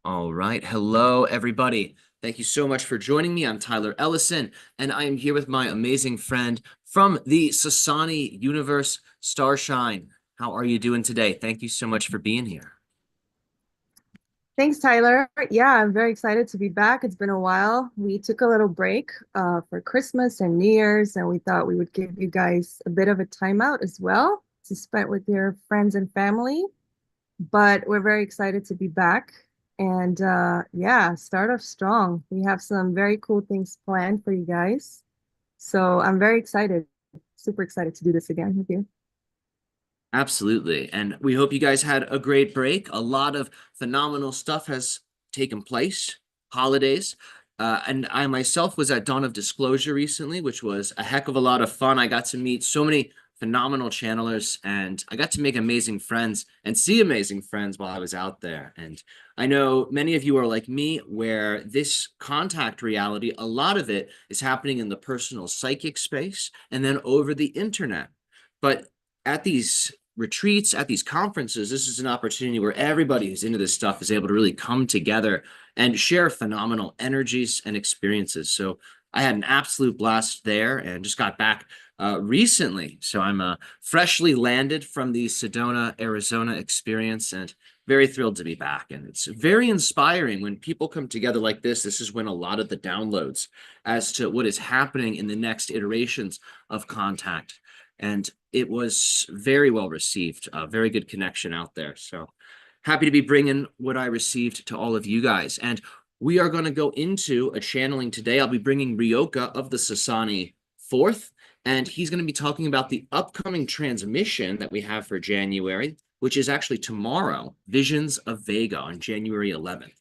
All right. Hello, everybody. Thank you so much for joining me. I'm Tyler Ellison, and I am here with my amazing friend from the Sasani universe, Starshine. How are you doing today? Thank you so much for being here. Thanks, Tyler. Yeah, I'm very excited to be back. It's been a while. We took a little break for Christmas and New Year's, and we thought we would give you guys a bit of a timeout as well to spend with your friends and family. But we're very excited to be back and yeah, start off strong. We have some very cool things planned for you guys. So I'm very excited, super excited to do this again with you. Absolutely. And we hope you guys had a great break. A lot of phenomenal stuff has taken place, holidays. And I myself was at Dawn of Disclosure recently, which was a heck of a lot of fun. I got to meet so many phenomenal channelers and I got to make amazing friends and see amazing friends while I was out there. And I know many of you are like me, where this contact reality, a lot of it is happening in the personal psychic space and then over the internet. But at these retreats, at these conferences, this is an opportunity where everybody who's into this stuff is able to really come together and share phenomenal energies and experiences. So I had an absolute blast there and just got back recently. So I'm freshly landed from the Sedona, Arizona experience and very thrilled to be back. And it's very inspiring when people come together like this. This is when a lot of the downloads as to what is happening in the next iterations of contact. And it was very well received, a very good connection out there. So happy to be bringing what I received to all of you guys. And we are going to go into a channeling today. I'll be bringing RYOKAH of the Sasani forth, and he's going to be talking about the upcoming transmission that we have for January, which is actually tomorrow, Visions of Vega on January 11th.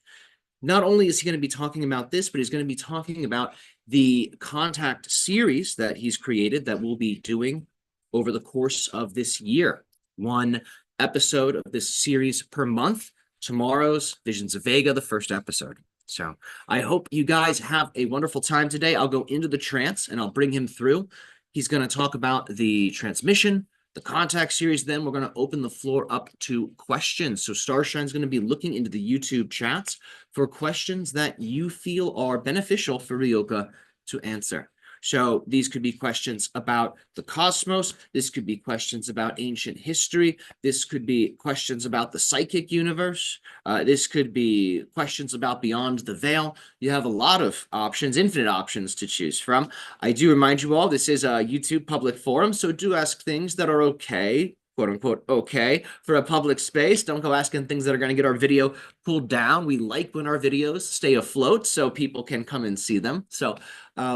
Not only is he going to be talking about this, but he's going to be talking about the contact series that he's created that we'll be doing over the course of this year. One episode of this series per month. Tomorrow's Visions of Vega, the first episode. So I hope you guys have a wonderful time today. I'll go into the trance and I'll bring him through. He's going to talk about the transmission, the contact series. Then we're going to open the floor up to questions. So Starshine's going to be looking into the YouTube chats for questions that you feel are beneficial for RYOKAH to answer. So these could be questions about the cosmos. This could be questions about ancient history. This could be questions about the psychic universe. This could be questions about beyond the veil. You have a lot of options, infinite options to choose from. I do remind you all, this is a YouTube public forum, so do ask things that are okay, quote unquote, okay, for a public space. Don't go asking things that are going to get our video pulled down. We like when our videos stay afloat so people can come and see them. So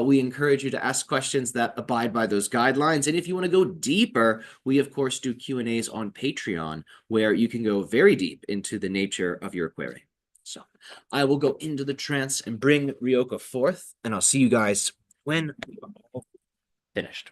we encourage you to ask questions that abide by those guidelines. And if you want to go deeper, we of course do Q&As on Patreon, where you can go very deep into the nature of your query. So I will go into the trance and bring RYOKAH forth, and I'll see you guys when we are all finished.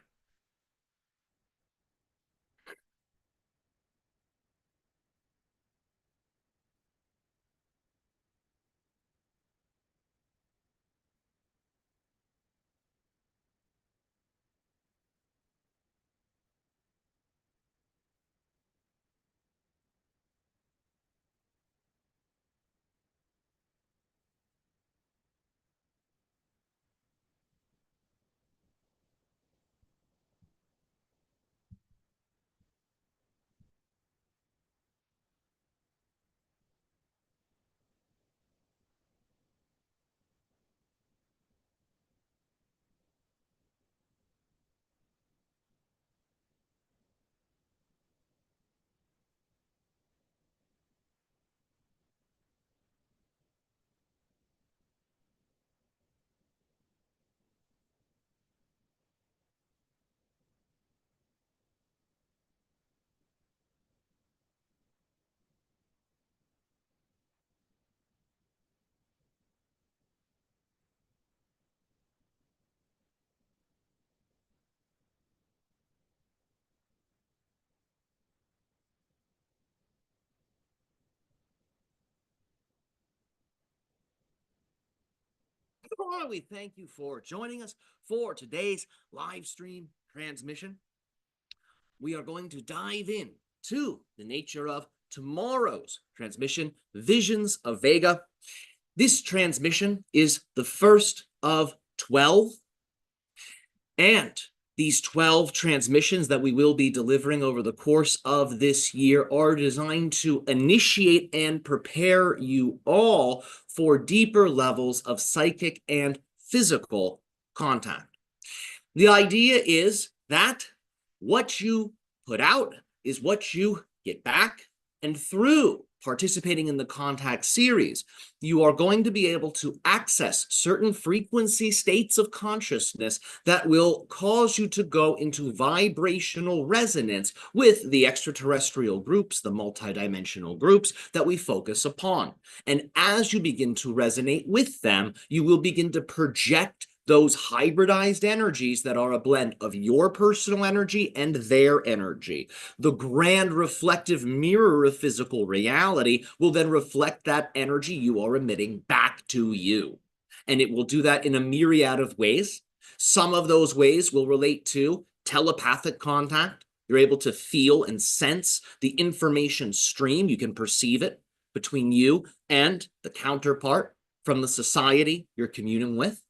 We thank you for joining us for today's live stream transmission. We are going to dive in to the nature of tomorrow's transmission, Visions of Vega. This transmission is the first of 12. And these 12 transmissions that we will be delivering over the course of this year are designed to initiate and prepare you all for deeper levels of psychic and physical contact. The idea is that what you put out is what you get back, and through participating in the contact series, you are going to be able to access certain frequency states of consciousness that will cause you to go into vibrational resonance with the extraterrestrial groups, the multidimensional groups that we focus upon. And as you begin to resonate with them, you will begin to project those hybridized energies that are a blend of your personal energy and their energy. The grand reflective mirror of physical reality will then reflect that energy you are emitting back to you. And it will do that in a myriad of ways. Some of those ways will relate to telepathic contact. You're able to feel and sense the information stream. You can perceive it between you and the counterpart from the society you're communing with.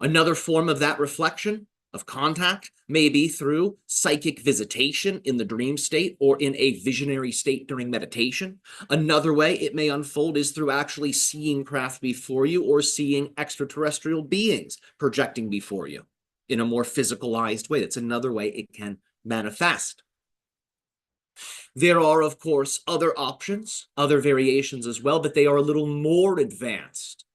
Another form of that reflection of contact may be through psychic visitation in the dream state or in a visionary state during meditation. Another way it may unfold is through actually seeing craft before you or seeing extraterrestrial beings projecting before you in a more physicalized way. That's another way it can manifest. There are, of course, other options, other variations as well, but they are a little more advanced.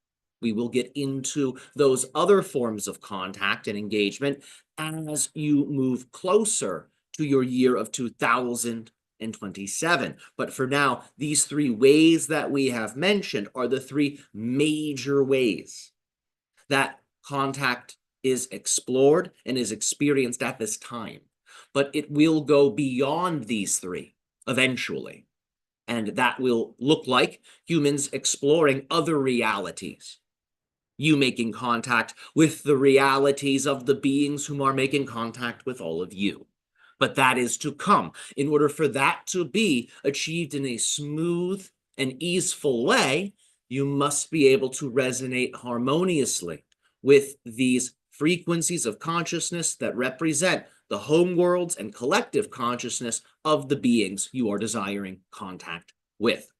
We will get into those other forms of contact and engagement as you move closer to your year of 2027. But for now, these three ways that we have mentioned are the three major ways that contact is explored and is experienced at this time. But it will go beyond these three eventually. And that will look like humans exploring other realities. You making contact with the realities of the beings whom are making contact with all of you. But that is to come. In order for that to be achieved in a smooth and easeful way, you must be able to resonate harmoniously with these frequencies of consciousness that represent the home worlds and collective consciousness of the beings you are desiring contact with.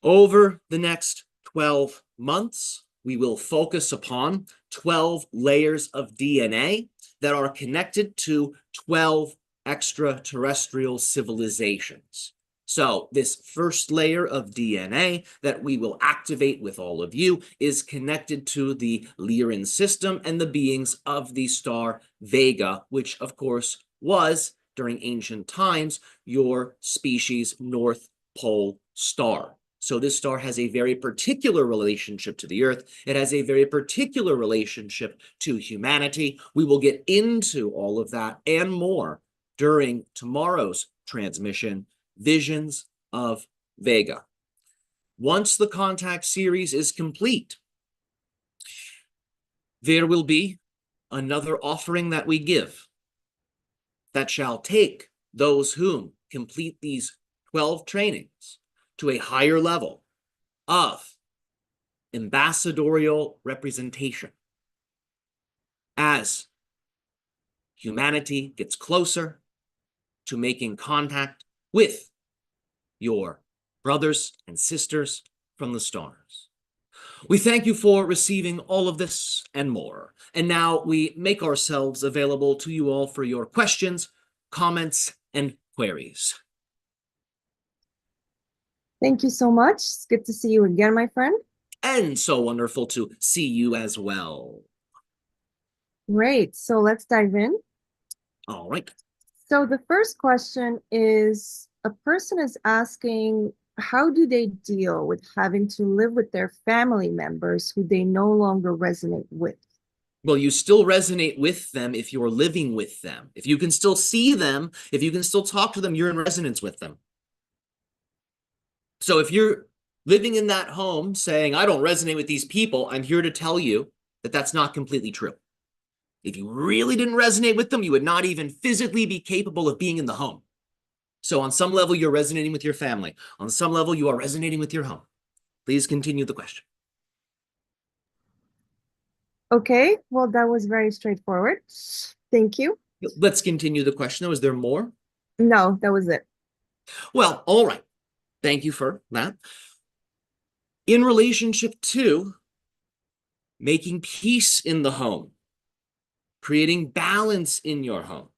Over the next 12 months, we will focus upon 12 layers of DNA that are connected to 12 extraterrestrial civilizations. So this first layer of DNA that we will activate with all of you is connected to the Lyran system and the beings of the star Vega, which of course was, during ancient times, your species' North Pole star. So this star has a very particular relationship to the Earth. It has a very particular relationship to humanity. We will get into all of that and more during tomorrow's transmission, Visions of Vega. Once the contact series is complete, there will be another offering that we give that shall take those whom complete these 12 trainings to a higher level of ambassadorial representation as humanity gets closer to making contact with your brothers and sisters from the stars. We thank you for receiving all of this and more. And now we make ourselves available to you all for your questions, comments, and queries. Thank you so much. It's good to see you again, my friend. And so wonderful to see you as well. Great. So let's dive in. All right. So the first question is, a person is asking, how do they deal with having to live with their family members who they no longer resonate with? Well, you still resonate with them if you're living with them. If you can still see them, if you can still talk to them, you're in resonance with them. So if you're living in that home saying, I don't resonate with these people, I'm here to tell you that that's not completely true. If you really didn't resonate with them, you would not even physically be capable of being in the home. So on some level, you're resonating with your family. On some level, you are resonating with your home. Please continue the question. Okay, well, that was very straightforward. Thank you. Let's continue the question, though. Is there more? No, that was it. Well, all right. Thank you for that. In relationship to making peace in the home, creating balance in your home,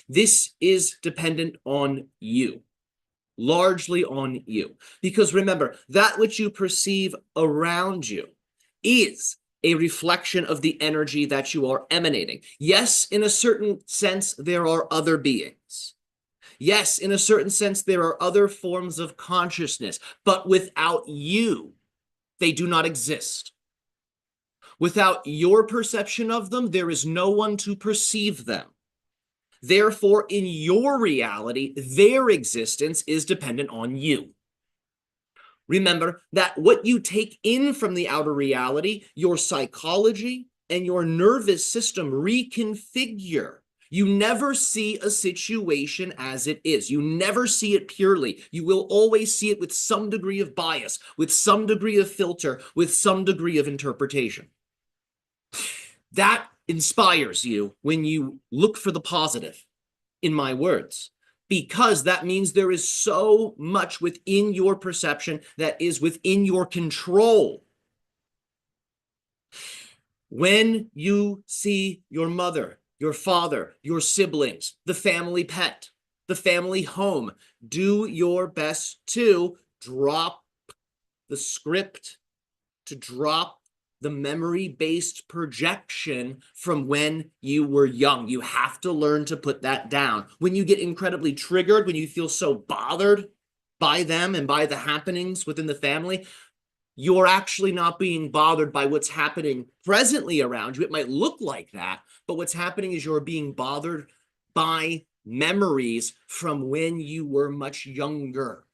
this is dependent on you, largely on you. Because remember, that which you perceive around you is a reflection of the energy that you are emanating. Yes, in a certain sense, there are other beings. Yes, in a certain sense, there are other forms of consciousness, but without you, they do not exist. Without your perception of them, there is no one to perceive them. Therefore, in your reality, their existence is dependent on you. Remember that what you take in from the outer reality, your psychology and your nervous system reconfigure. You never see a situation as it is. You never see it purely. You will always see it with some degree of bias, with some degree of filter, with some degree of interpretation. That inspires you when you look for the positive in my words, because that means there is so much within your perception that is within your control. When you see your mother, your father, your siblings, the family pet, the family home, do your best to drop the script, to drop the memory-based projection from when you were young. You have to learn to put that down. When you get incredibly triggered, when you feel so bothered by them and by the happenings within the family, you're actually not being bothered by what's happening presently around you. It might look like that, but what's happening is you're being bothered by memories from when you were much younger.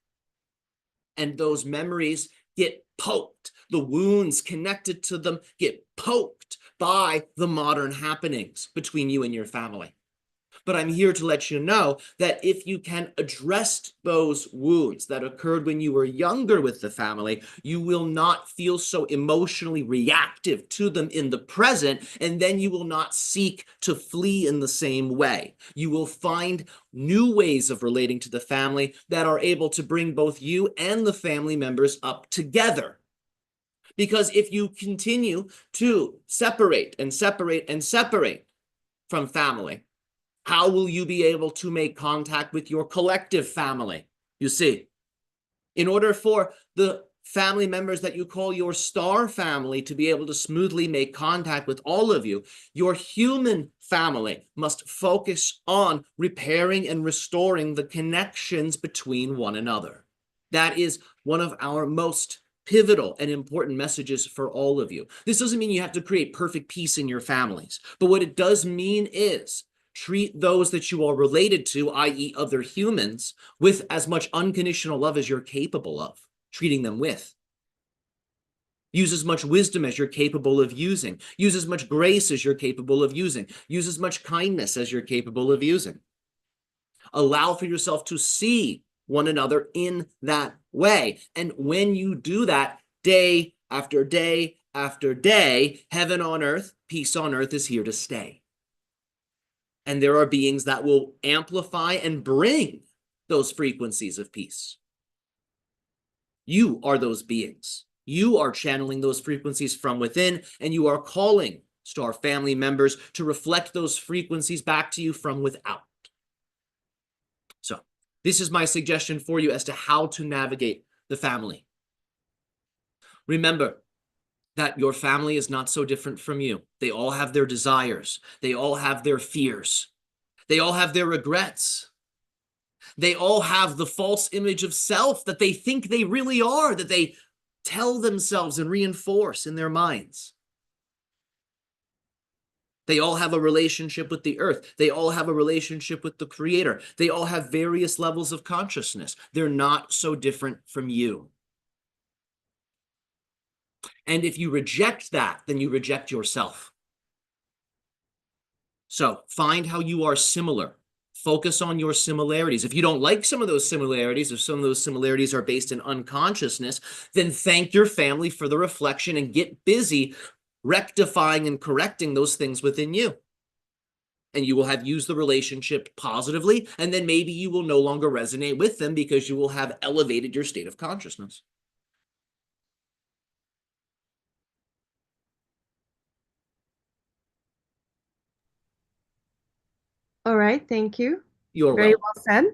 And those memories get poked. The wounds connected to them get poked by the modern happenings between you and your family. But I'm here to let you know that if you can address those wounds that occurred when you were younger with the family, you will not feel so emotionally reactive to them in the present, and then you will not seek to flee in the same way. You will find new ways of relating to the family that are able to bring both you and the family members up together. Because if you continue to separate and separate and separate from family, how will you be able to make contact with your collective family? You see, in order for the family members that you call your star family to be able to smoothly make contact with all of you, your human family must focus on repairing and restoring the connections between one another. That is one of our most pivotal and important messages for all of you. This doesn't mean you have to create perfect peace in your families, but what it does mean is treat those that you are related to, i.e. other humans, with as much unconditional love as you're capable of treating them with. Use as much wisdom as you're capable of using. Use as much grace as you're capable of using. Use as much kindness as you're capable of using. Allow for yourself to see one another in that way. And when you do that, day after day after day, heaven on earth, peace on earth is here to stay. And there are beings that will amplify and bring those frequencies of peace. You are those beings. You are channeling those frequencies from within, and you are calling star family members to reflect those frequencies back to you from without. So this is my suggestion for you as to how to navigate the family. Remember that your family is not so different from you. They all have their desires. They all have their fears. They all have their regrets. They all have the false image of self that they think they really are, that they tell themselves and reinforce in their minds. They all have a relationship with the earth. They all have a relationship with the creator. They all have various levels of consciousness. They're not so different from you. And if you reject that, then you reject yourself. So find how you are similar. Focus on your similarities. If you don't like some of those similarities, if some of those similarities are based in unconsciousness, then thank your family for the reflection and get busy rectifying and correcting those things within you. And you will have used the relationship positively, and then maybe you will no longer resonate with them because you will have elevated your state of consciousness. All right, thank you. You're Very well. well said.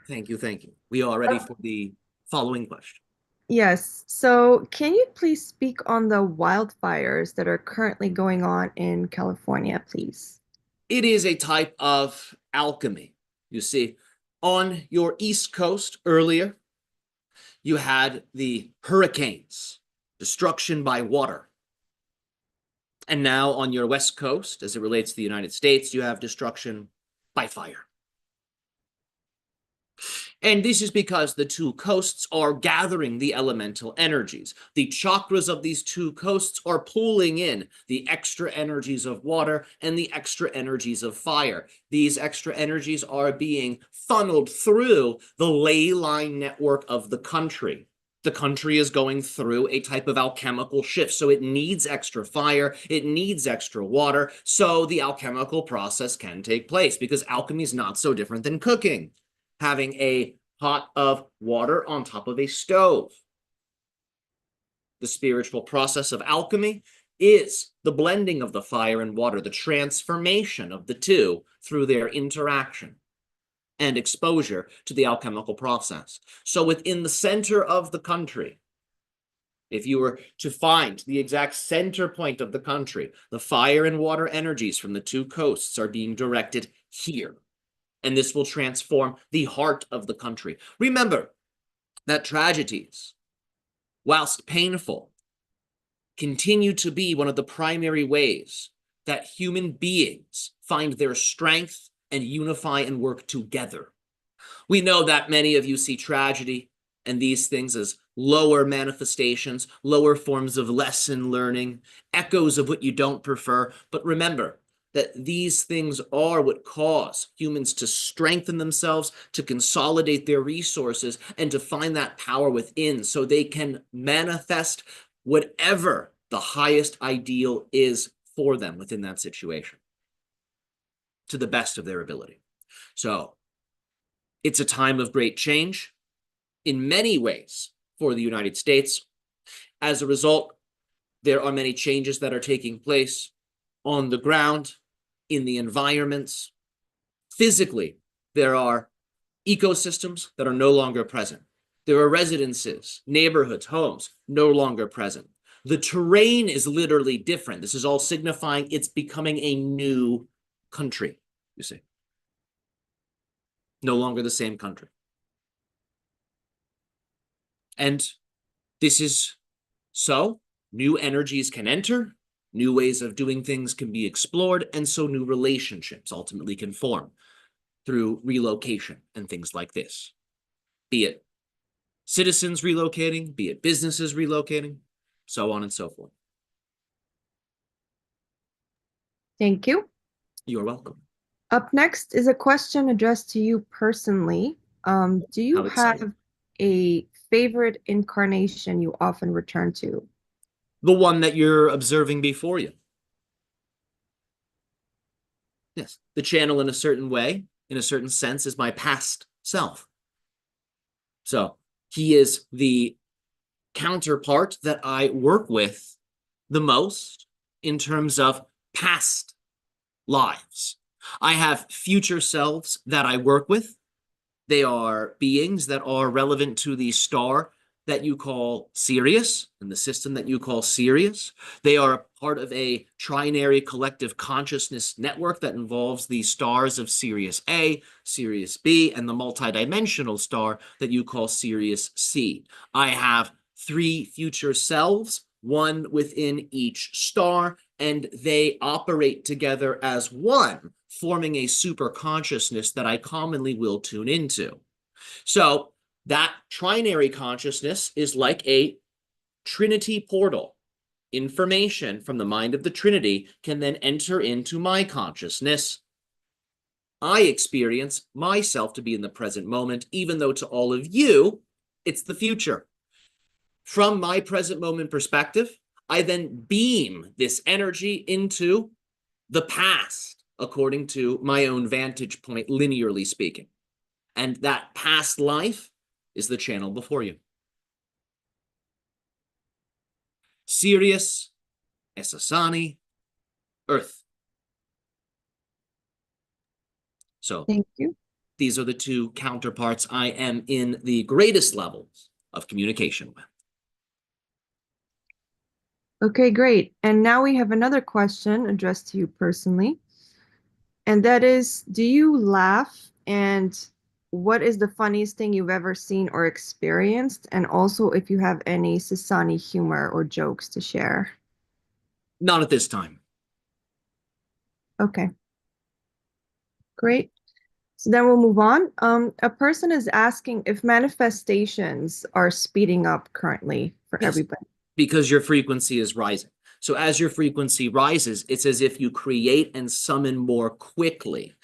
Thank you. Thank you. We are ready for the following question. Yes. So, can you please speak on the wildfires that are currently going on in California, please? It is a type of alchemy. You see, on your East Coast earlier, you had the hurricanes, destruction by water. And now on your West Coast, as it relates to the United States, you have destruction by fire. And this is because the two coasts are gathering the elemental energies. The chakras of these two coasts are pulling in the extra energies of water and the extra energies of fire. These extra energies are being funneled through the ley line network of the country. The country is going through a type of alchemical shift, so it needs extra fire, it needs extra water, so the alchemical process can take place, because alchemy is not so different than cooking. Having a pot of water on top of a stove. The spiritual process of alchemy is the blending of the fire and water, the transformation of the two through their interaction and exposure to the alchemical process. So within the center of the country, if you were to find the exact center point of the country, the fire and water energies from the two coasts are being directed here. And this will transform the heart of the country. Remember that tragedies, whilst painful, continue to be one of the primary ways that human beings find their strength and unify and work together. We know that many of you see tragedy and these things as lower manifestations, lower forms of lesson learning, echoes of what you don't prefer. But remember that these things are what cause humans to strengthen themselves, to consolidate their resources, and to find that power within so they can manifest whatever the highest ideal is for them within that situation to the best of their ability. So it's a time of great change in many ways for the United States. As a result, there are many changes that are taking place on the ground, in the environments. Physically, there are ecosystems that are no longer present. There are residences, neighborhoods, homes no longer present. The terrain is literally different. This is all signifying it's becoming a new country, you see. No longer the same country. And this is so new energies can enter, new ways of doing things can be explored, and so new relationships ultimately can form through relocation and things like this. Be it citizens relocating, be it businesses relocating, so on and so forth. Thank you. You're welcome. Up next is a question addressed to you personally. Do you How exciting. have a favorite incarnation you often return to? The one that you're observing before you. Yes, the channel in a certain way, in a certain sense, is my past self. So he is the counterpart that I work with the most in terms of past lives. I have future selves that I work with. They are beings that are relevant to the star that you call Sirius and the system that you call Sirius. They are part of a trinary collective consciousness network that involves the stars of Sirius A, Sirius B, and the multidimensional star that you call Sirius C. I have 3 future selves, one within each star, and they operate together as one, forming a super consciousness that I commonly will tune into. So that trinary consciousness is like a Trinity portal. Information from the mind of the Trinity can then enter into my consciousness. I experience myself to be in the present moment, even though to all of you, it's the future. From my present moment perspective, I then beam this energy into the past, according to my own vantage point, linearly speaking. And that past life is the channel before you. Sirius, Esasani, Earth. So Thank you. these are the two counterparts I am in the greatest levels of communication with. Okay, great. And now we have another question addressed to you personally. And that is, do you laugh? And what is the funniest thing you've ever seen or experienced? And also, if you have any Sasani humor or jokes to share. Not at this time. Okay, great. So then we'll move on. A person is asking if manifestations are speeding up currently for Yes, everybody. because your frequency is rising. So as your frequency rises, it's as if you create and summon more quickly.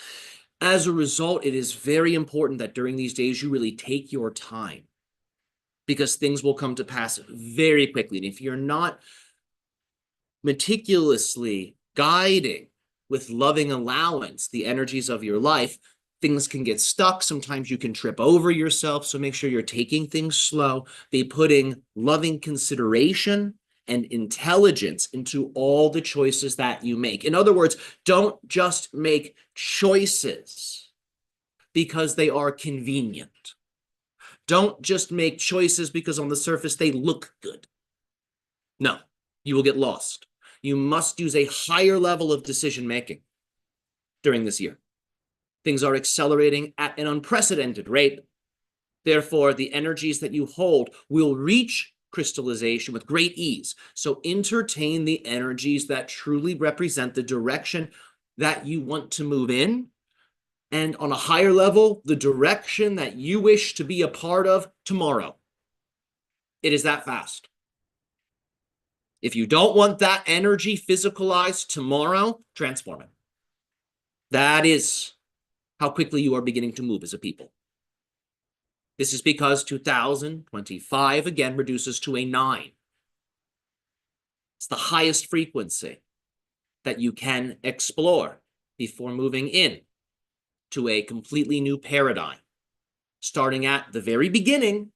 As a result, it is very important that during these days you really take your time, because things will come to pass very quickly. And if you're not meticulously guiding with loving allowance the energies of your life, things can get stuck. Sometimes you can trip over yourself. So make sure you're taking things slow, be putting loving consideration and intelligence into all the choices that you make. In other words, don't just make choices because they are convenient. Don't just make choices because on the surface they look good. No, you will get lost. You must use a higher level of decision making during this year. Things are accelerating at an unprecedented rate. Therefore, the energies that you hold will reach crystallization with great ease. So entertain the energies that truly represent the direction that you want to move in. And on a higher level, the direction that you wish to be a part of tomorrow. It is that fast. If you don't want that energy physicalized tomorrow, transform it. That is how quickly you are beginning to move as a people. This is because 2025 again reduces to a 9. It's the highest frequency that you can explore before moving in to a completely new paradigm, starting at the very beginning,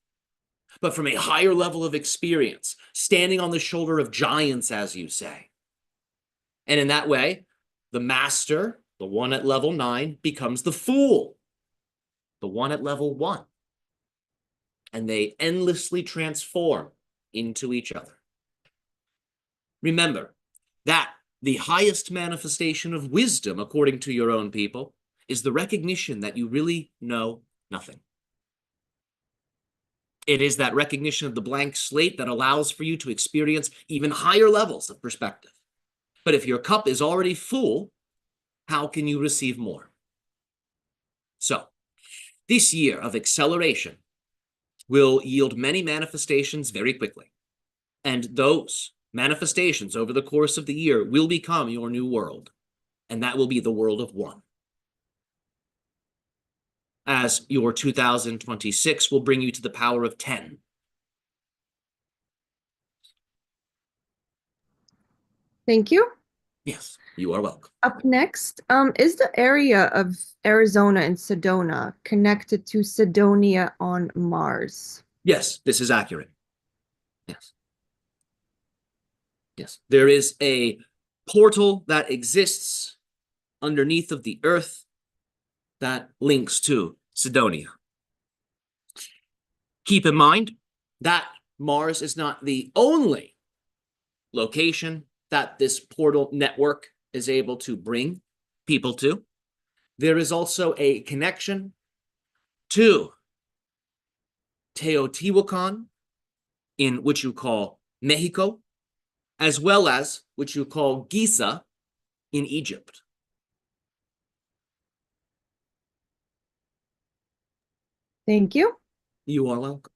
but from a higher level of experience, standing on the shoulder of giants, as you say. And in that way, the master, the one at level 9, becomes the fool, the one at level 1. And they endlessly transform into each other. Remember that the highest manifestation of wisdom, according to your own people, is the recognition that you really know nothing. It is that recognition of the blank slate that allows for you to experience even higher levels of perspective. But if your cup is already full, how can you receive more? So, this year of acceleration will yield many manifestations very quickly. And those manifestations over the course of the year will become your new world. And that will be the world of one. As your 2026 will bring you to the power of 10. Thank you. Yes, you are welcome. Up next, is the area of Arizona and Sedona connected to Sidonia on Mars? Yes, this is accurate. Yes. Yes. There is a portal that exists underneath of the earth that links to Sidonia. Keep in mind that Mars is not the only location that this portal network is able to bring people to. There is also a connection to Teotihuacan, in which you call Mexico, as well as which you call Giza in Egypt. Thank you. You are welcome.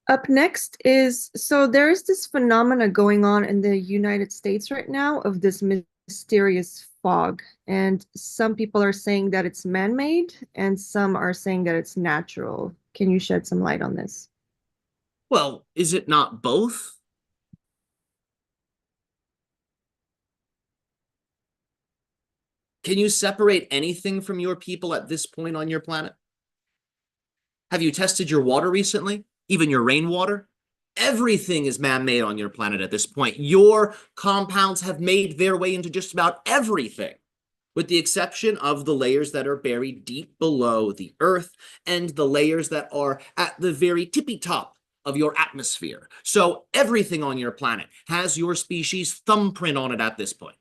Up next is, so there's this phenomena going on in the United States right now of this mysterious fog. And some people are saying that it's man-made, and some are saying that it's natural. Can you shed some light on this? Well, is it not both? Can you separate anything from your people at this point on your planet? Have you tested your water recently? Even your rainwater? Everything is man-made on your planet at this point. Your compounds have made their way into just about everything, with the exception of the layers that are buried deep below the Earth and the layers that are at the very tippy top of your atmosphere. So everything on your planet has your species' thumbprint on it at this point.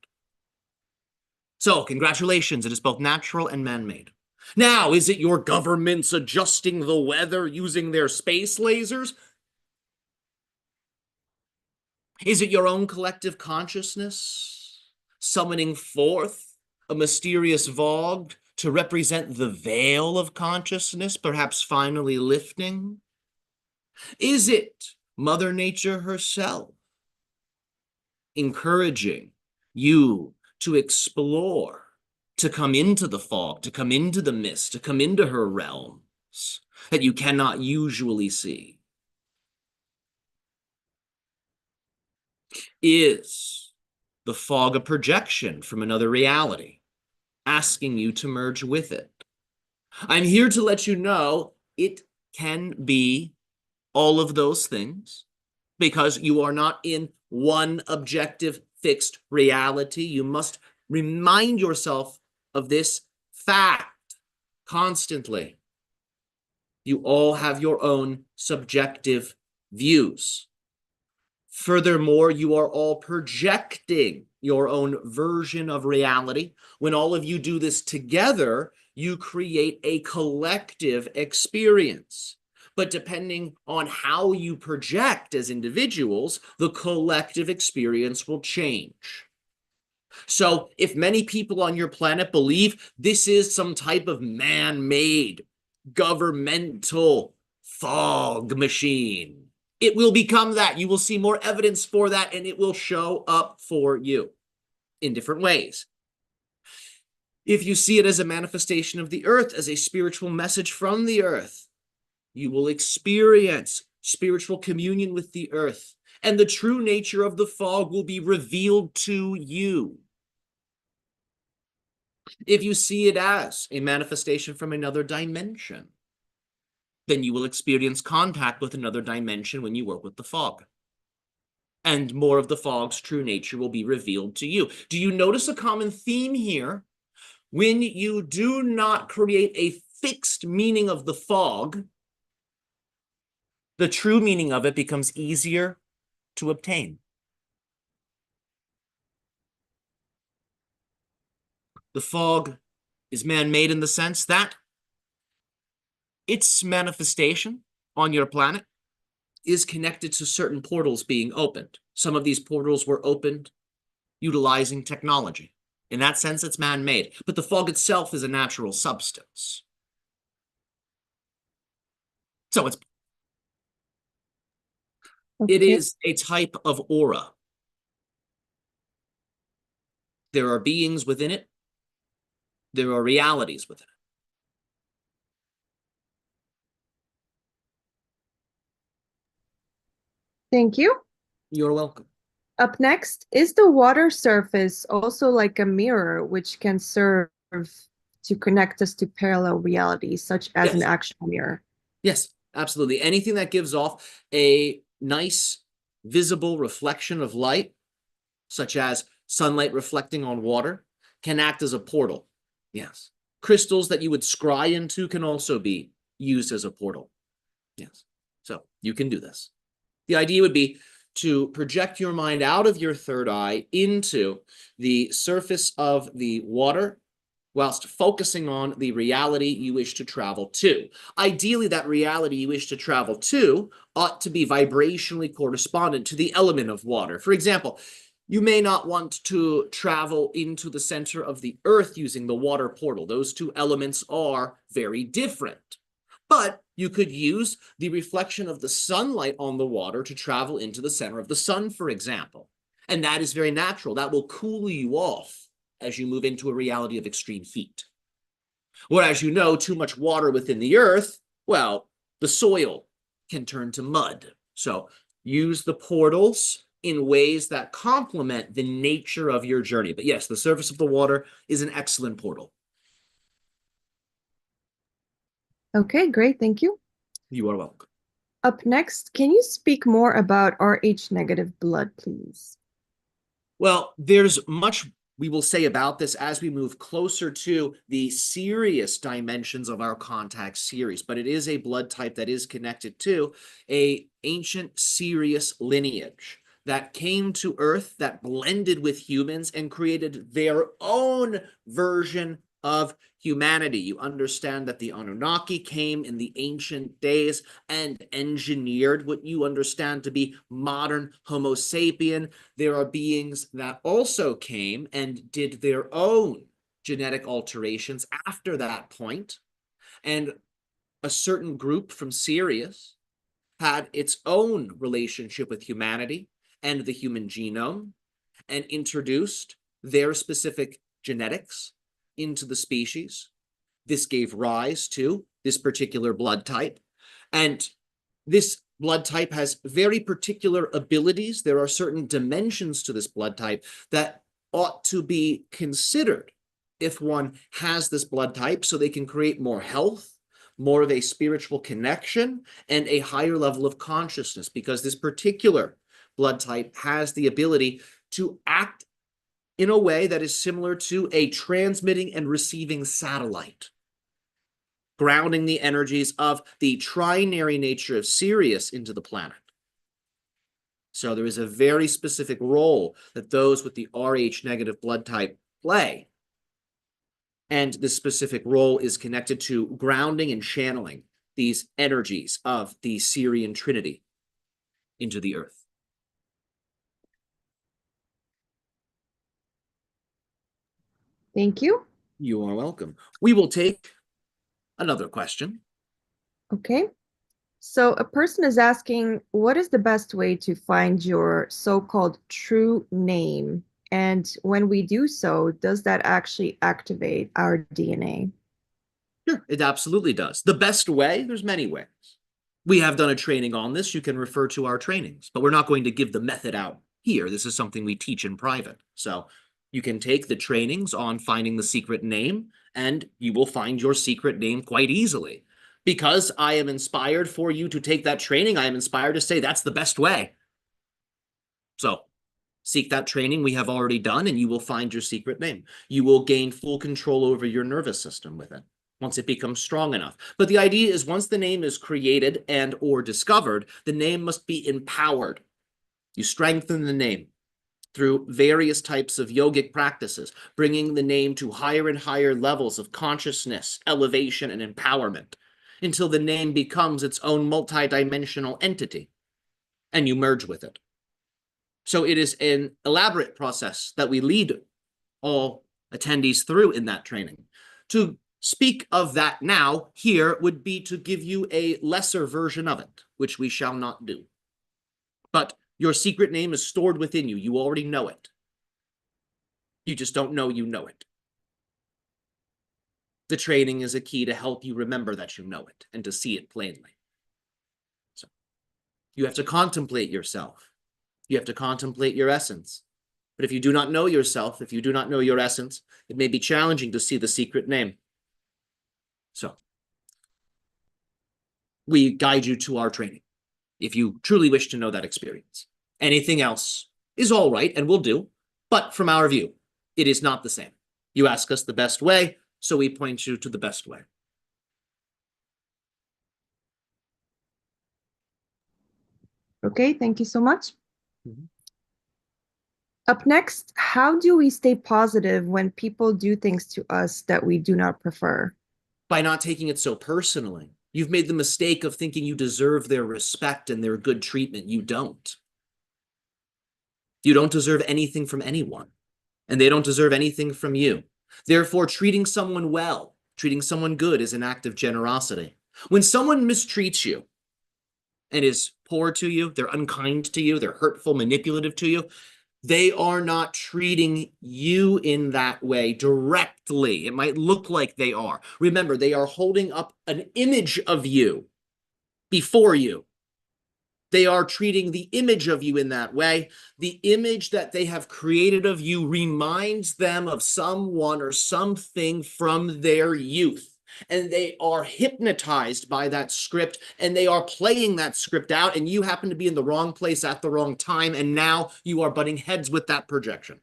So congratulations, it is both natural and man-made. Now, is it your governments adjusting the weather using their space lasers? Is it your own collective consciousness summoning forth a mysterious Vogue to represent the veil of consciousness, perhaps finally lifting? Is it Mother Nature herself encouraging you to explore, to come into the fog, to come into the mist, to come into her realms that you cannot usually see? Is the fog a projection from another reality, asking you to merge with it? I'm here to let you know it can be all of those things because you are not in one objective fixed reality. You must remind yourself of this fact constantly. You all have your own subjective views. Furthermore, you are all projecting your own version of reality. When all of you do this together, you create a collective experience. But depending on how you project as individuals, the collective experience will change. So if many people on your planet believe this is some type of man-made governmental fog machine, it will become that. You will see more evidence for that, and it will show up for you in different ways. If you see it as a manifestation of the earth, as a spiritual message from the earth, you will experience spiritual communion with the earth, and the true nature of the fog will be revealed to you. If you see it as a manifestation from another dimension, then you will experience contact with another dimension when you work with the fog. And more of the fog's true nature will be revealed to you. Do you notice a common theme here? When you do not create a fixed meaning of the fog, the true meaning of it becomes easier to obtain. The fog is man-made in the sense that its manifestation on your planet is connected to certain portals being opened. Some of these portals were opened utilizing technology. In that sense, it's man-made. But the fog itself is a natural substance. So it Okay. is a type of aura. There are beings within it. There are realities within it. Thank you. You're welcome. Up next, is the water surface also like a mirror which can serve to connect us to parallel realities, such as an Yes. actual mirror? Yes, absolutely. Anything that gives off a nice visible reflection of light, such as sunlight reflecting on water, can act as a portal. Yes. Crystals that you would scry into can also be used as a portal. Yes. So you can do this. The idea would be to project your mind out of your third eye into the surface of the water whilst focusing on the reality you wish to travel to. Ideally, that reality you wish to travel to ought to be vibrationally correspondent to the element of water. For example, you may not want to travel into the center of the earth using the water portal. Those two elements are very different. But you could use the reflection of the sunlight on the water to travel into the center of the sun, for example. And that is very natural. That will cool you off as you move into a reality of extreme heat. Whereas you know, too much water within the earth, well, the soil can turn to mud. So use the portals in ways that complement the nature of your journey. But yes, the surface of the water is an excellent portal. Okay, great. Thank you. You are welcome. Up next, can you speak more about Rh negative blood, please? Well, there's much we will say about this as we move closer to the serious dimensions of our contact series, but it is a blood type that is connected to a ancient Sirius lineage that came to Earth, that blended with humans and created their own version of humanity. You understand that the Anunnaki came in the ancient days and engineered what you understand to be modern Homo sapien. There are beings that also came and did their own genetic alterations after that point, and a certain group from Sirius had its own relationship with humanity and the human genome and introduced their specific genetics into the species. This gave rise to this particular blood type. And this blood type has very particular abilities. There are certain dimensions to this blood type that ought to be considered if one has this blood type, so they can create more health, more of a spiritual connection, and a higher level of consciousness, because this particular blood type has the ability to act in a way that is similar to a transmitting and receiving satellite, grounding the energies of the trinary nature of Sirius into the planet. So there is a very specific role that those with the Rh negative blood type play. And this specific role is connected to grounding and channeling these energies of the Sirian Trinity into the earth. Thank you. You are welcome. We will take another question. Okay. So a person is asking, what is the best way to find your so-called true name? And when we do so, does that actually activate our DNA? Sure, it absolutely does. The best way, there's many ways. We have done a training on this. You can refer to our trainings, but we're not going to give the method out here. This is something we teach in private. So you can take the trainings on finding the secret name, and you will find your secret name quite easily. Because I am inspired for you to take that training, I am inspired to say that's the best way. So seek that training we have already done, and you will find your secret name. You will gain full control over your nervous system with it once it becomes strong enough. But the idea is, once the name is created and or discovered, the name must be empowered. You strengthen the name through various types of yogic practices, bringing the name to higher and higher levels of consciousness, elevation, and empowerment, until the name becomes its own multidimensional entity, and you merge with it. So it is an elaborate process that we lead all attendees through in that training. To speak of that now here would be to give you a lesser version of it, which we shall not do. But your secret name is stored within you. You already know it. You just don't know you know it. The training is a key to help you remember that you know it and to see it plainly. So you have to contemplate yourself. You have to contemplate your essence. But if you do not know yourself, if you do not know your essence, it may be challenging to see the secret name. So we guide you to our training if you truly wish to know that experience. Anything else is all right and will do, but from our view, it is not the same. You ask us the best way, so we point you to the best way. Okay, thank you so much. Mm-hmm. Up next, how do we stay positive when people do things to us that we do not prefer? By not taking it so personally. You've made the mistake of thinking you deserve their respect and their good treatment. You don't. You don't deserve anything from anyone, and they don't deserve anything from you. Therefore, treating someone well, treating someone good is an act of generosity. When someone mistreats you and is poor to you, they're unkind to you, they're hurtful, manipulative to you, They are not treating you in that way directly. It might look like they are. Remember, they are holding up an image of you before you. They are treating the image of you in that way. The image that they have created of you reminds them of someone or something from their youth. And they are hypnotized by that script, and they are playing that script out, and you happen to be in the wrong place at the wrong time, and now you are butting heads with that projection.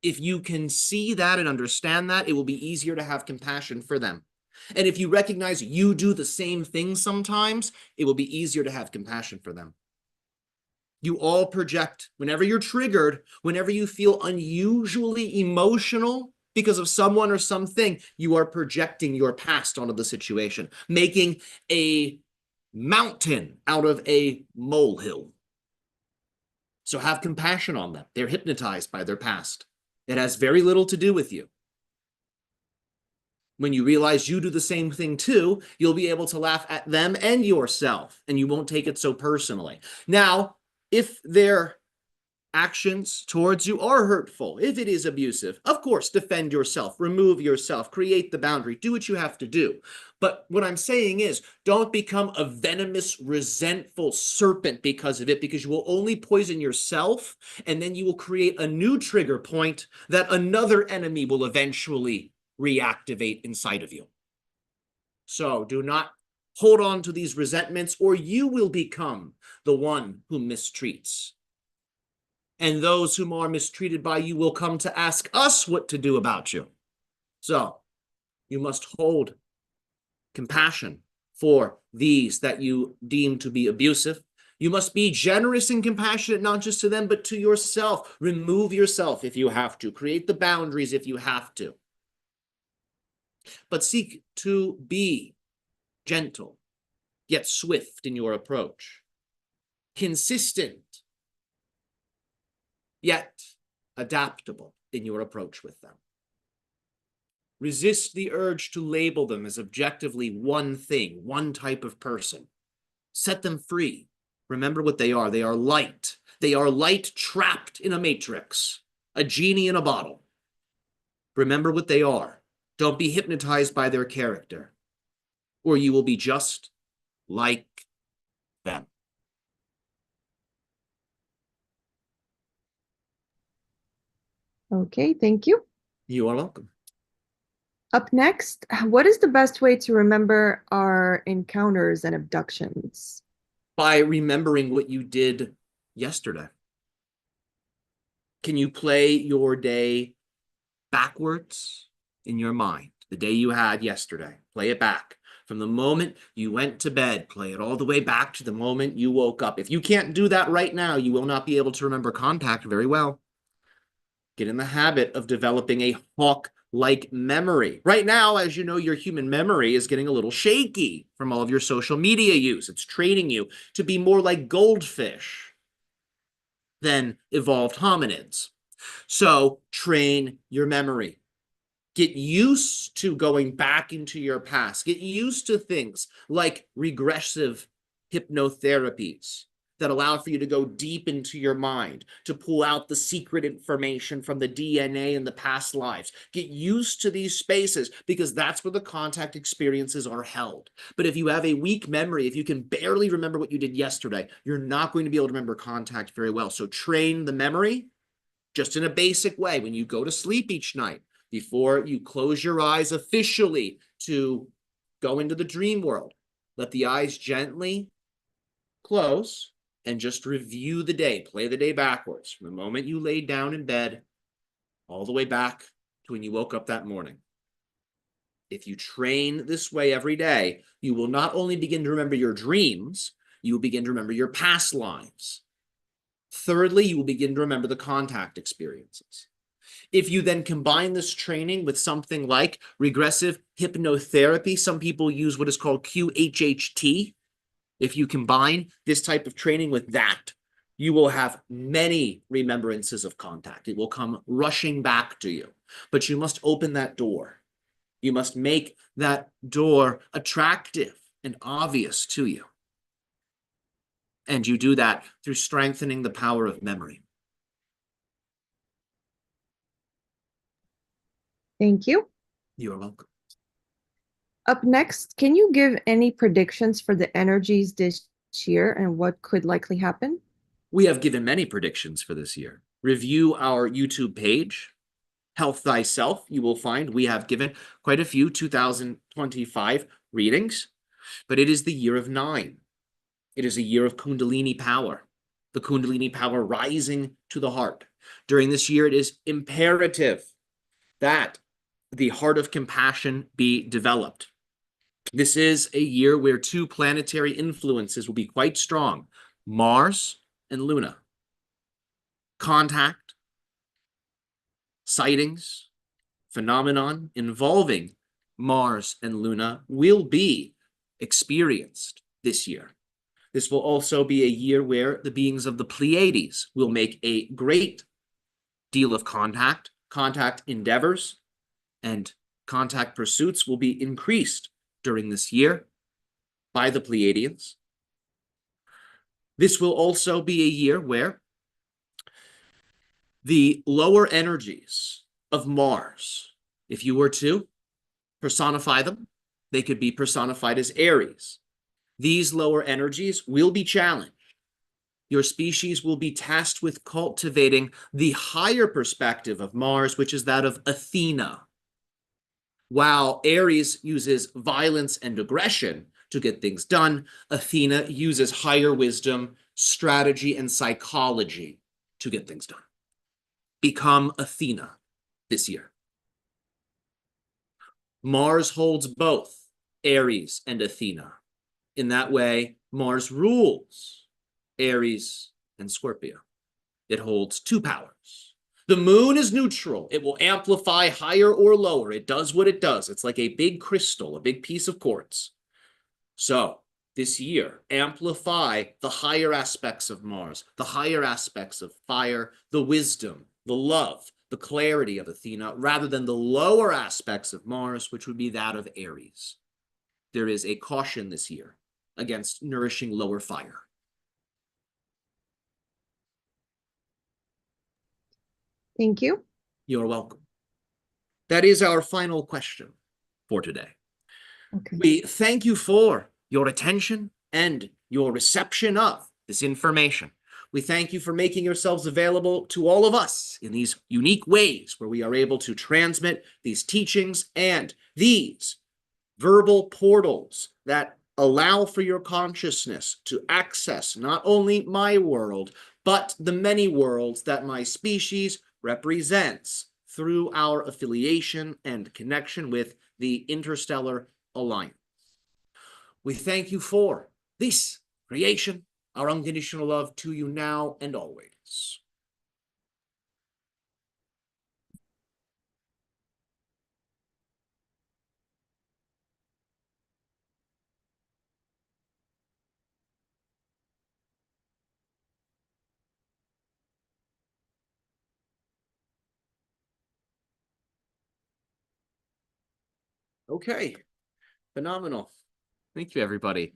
If you can see that and understand that, it will be easier to have compassion for them. And if you recognize you do the same thing sometimes, it will be easier to have compassion for them. You all project. Whenever you're triggered, whenever you feel unusually emotional because of someone or something, you are projecting your past onto the situation, making a mountain out of a molehill. So have compassion on them. They're hypnotized by their past. It has very little to do with you. When you realize you do the same thing too, you'll be able to laugh at them and yourself, and you won't take it so personally. Now, if their actions towards you are hurtful, if it is abusive, of course, defend yourself, remove yourself, create the boundary, do what you have to do. But what I'm saying is, don't become a venomous, resentful serpent because of it, because you will only poison yourself, and then you will create a new trigger point that another enemy will eventually reactivate inside of you. So do not hold on to these resentments, or you will become the one who mistreats. And those whom are mistreated by you will come to ask us what to do about you. So you must hold compassion for these that you deem to be abusive. You must be generous and compassionate, not just to them, but to yourself. Remove yourself if you have to. Create the boundaries if you have to. But seek to be gentle, yet swift in your approach. Consistent, yet adaptable in your approach with them. Resist the urge to label them as objectively one thing, one type of person. Set them free. Remember what they are. They are light. They are light trapped in a matrix, a genie in a bottle. Remember what they are. Don't be hypnotized by their character, or you will be just like them. Okay, thank you. You are welcome. Up next, what is the best way to remember our encounters and abductions? By remembering what you did yesterday. Can you play your day backwards in your mind? The day you had yesterday, play it back. From the moment you went to bed, play it all the way back to the moment you woke up. If you can't do that right now, you will not be able to remember contact very well. Get in the habit of developing a hawk-like memory. Right now, as you know, your human memory is getting a little shaky from all of your social media use. It's training you to be more like goldfish than evolved hominids. So train your memory. Get used to going back into your past. Get used to things like regressive hypnotherapies that allow for you to go deep into your mind, to pull out the secret information from the DNA and the past lives. Get used to these spaces, because that's where the contact experiences are held. But if you have a weak memory, if you can barely remember what you did yesterday, you're not going to be able to remember contact very well. So train the memory just in a basic way. When you go to sleep each night, before you close your eyes officially to go into the dream world, let the eyes gently close and just review the day. Play the day backwards from the moment you laid down in bed all the way back to when you woke up that morning. If you train this way every day, you will not only begin to remember your dreams, you will begin to remember your past lives. Thirdly, you will begin to remember the contact experiences. If you then combine this training with something like regressive hypnotherapy, some people use what is called QHHT. If you combine this type of training with that, you will have many remembrances of contact. It will come rushing back to you, but you must open that door. You must make that door attractive and obvious to you. And you do that through strengthening the power of memory. Thank you. You are welcome. Up next, can you give any predictions for the energies this year and what could likely happen? We have given many predictions for this year. Review our YouTube page, Health Thyself. You will find we have given quite a few 2025 readings, but it is the year of 9. It is a year of Kundalini power, the Kundalini power rising to the heart. During this year, it is imperative that the heart of compassion be developed. This is a year where 2 planetary influences will be quite strong, Mars and Luna. Contact, sightings, phenomenon involving Mars and Luna will be experienced this year. This will also be a year where the beings of the Pleiades will make a great deal of contact endeavors, and contact pursuits will be increased during this year by the Pleiadians. This will also be a year where the lower energies of Mars, if you were to personify them, they could be personified as Aries. These lower energies will be challenged. Your species will be tasked with cultivating the higher perspective of Mars, which is that of Athena. While Aries uses violence and aggression to get things done, Athena uses higher wisdom, strategy, and psychology to get things done. Become Athena this year. Mars holds both Aries and Athena. In that way, Mars rules Aries and Scorpio. It holds 2 powers. The moon is neutral. It will amplify higher or lower. It does what it does. It's like a big crystal, a big piece of quartz. So this year, amplify the higher aspects of Mars, the higher aspects of fire, the wisdom, the love, the clarity of Athena, rather than the lower aspects of Mars, which would be that of Aries. There is a caution this year against nourishing lower fire. Thank you. You're welcome. That is our final question for today. Okay. We thank you for your attention and your reception of this information. We thank you for making yourselves available to all of us in these unique ways where we are able to transmit these teachings and these verbal portals that allow for your consciousness to access not only my world, but the many worlds that my species represents through our affiliation and connection with the Interstellar Alliance. We thank you for this creation, our unconditional love to you now and always. Okay, phenomenal. Thank you, everybody.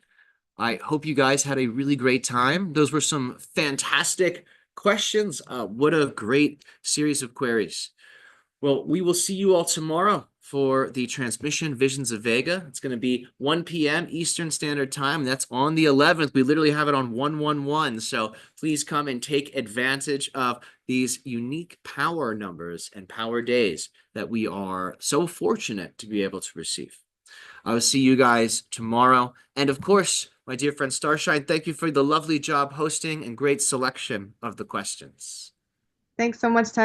I hope you guys had a really great time. Those were some fantastic questions. What a great series of queries. Well, we will see you all tomorrow for the transmission Visions of Vega. It's going to be 1 p.m. Eastern Standard Time. That's on the 11th. We literally have it on 111. So please come and take advantage of these unique power numbers and power days that we are so fortunate to be able to receive. I will see you guys tomorrow. And of course, my dear friend Starshine, thank you for the lovely job hosting and great selection of the questions. Thanks so much, Ty.